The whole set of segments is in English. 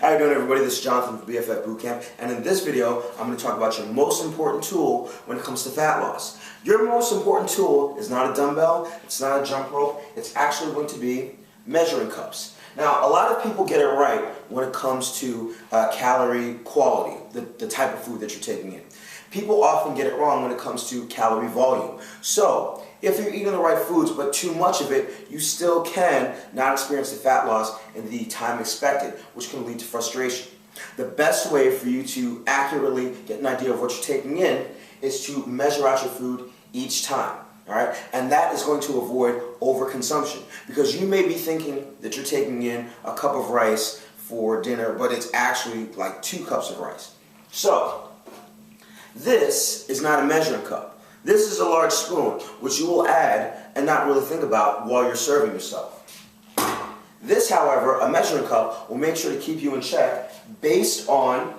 How you doing, everybody? This is Jonathan from BFF Bootcamp, and in this video, I'm going to talk about your most important tool when it comes to fat loss. Your most important tool is not a dumbbell, it's not a jump rope, it's actually going to be measuring cups. Now, a lot of people get it right when it comes to calorie quality, the type of food that you're taking in. People often get it wrong when it comes to calorie volume. So, if you're eating the right foods, but too much of it, you still can not experience the fat loss in the time expected, which can lead to frustration. The best way for you to accurately get an idea of what you're taking in is to measure out your food each time. All right? And that is going to avoid overconsumption, because you may be thinking that you're taking in a cup of rice for dinner, but it's actually like 2 cups of rice. So, this is not a measuring cup. This is a large spoon, which you will add and not really think about while you're serving yourself. This, however, a measuring cup, will make sure to keep you in check based on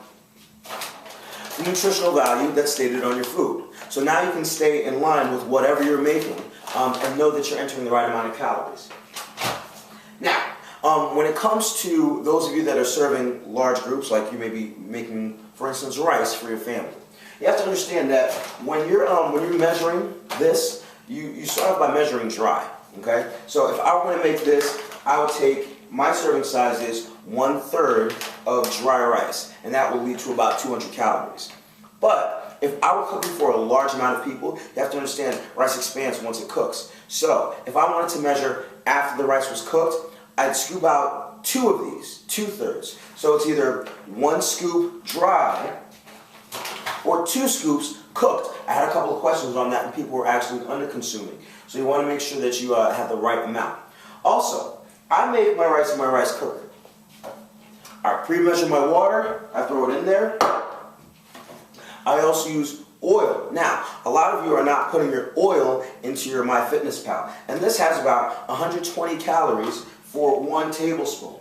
the nutritional value that's stated on your food. So now you can stay in line with whatever you're making and know that you're entering the right amount of calories. Now, when it comes to those of you that are serving large groups, like you may be making, for instance, rice for your family, you have to understand that when you're measuring this, you start off by measuring dry. Okay? So if I were going to make this, I would take my serving size is 1/3 of dry rice, and that will lead to about 200 calories. But if I were cooking for a large amount of people, you have to understand rice expands once it cooks. So if I wanted to measure after the rice was cooked, I'd scoop out 2 of these, 2/3. So it's either 1 scoop dry or 2 scoops cooked. I had a couple of questions on that, and people were actually under-consuming. So you want to make sure that you have the right amount. Also, I make my rice in my rice cooker. I pre-measure my water, I throw it in there. I also use oil. Now, a lot of you are not putting your oil into your MyFitnessPal, and this has about 120 calories for 1 tablespoon.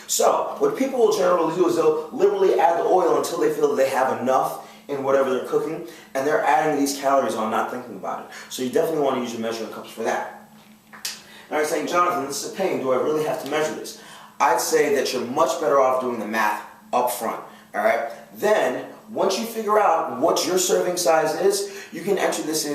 So, what people will generally do is they'll liberally add the oil until they feel that they have enough in whatever they're cooking, and they're adding these calories on, not thinking about it. So you definitely want to use your measuring cups for that. Now you're saying, Jonathan, this is a pain. Do I really have to measure this? I'd say that you're much better off doing the math up front. All right? Then, once you figure out what your serving size is, you can enter this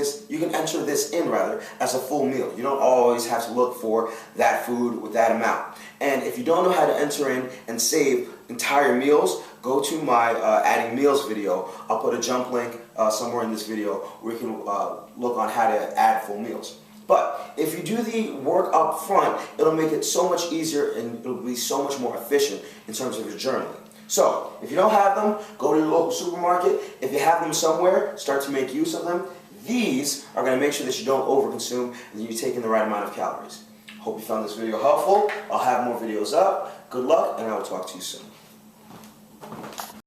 in as a full meal. You don't always have to look for that food with that amount. And if you don't know how to enter in and save entire meals, go to my adding meals video. I'll put a jump link somewhere in this video where you can look on how to add full meals. But if you do the work up front, it'll make it so much easier and it'll be so much more efficient in terms of your journaling. So, if you don't have them, go to your local supermarket. If you have them somewhere, start to make use of them. These are going to make sure that you don't overconsume and that you're taking the right amount of calories. Hope you found this video helpful. I'll have more videos up. Good luck, and I will talk to you soon.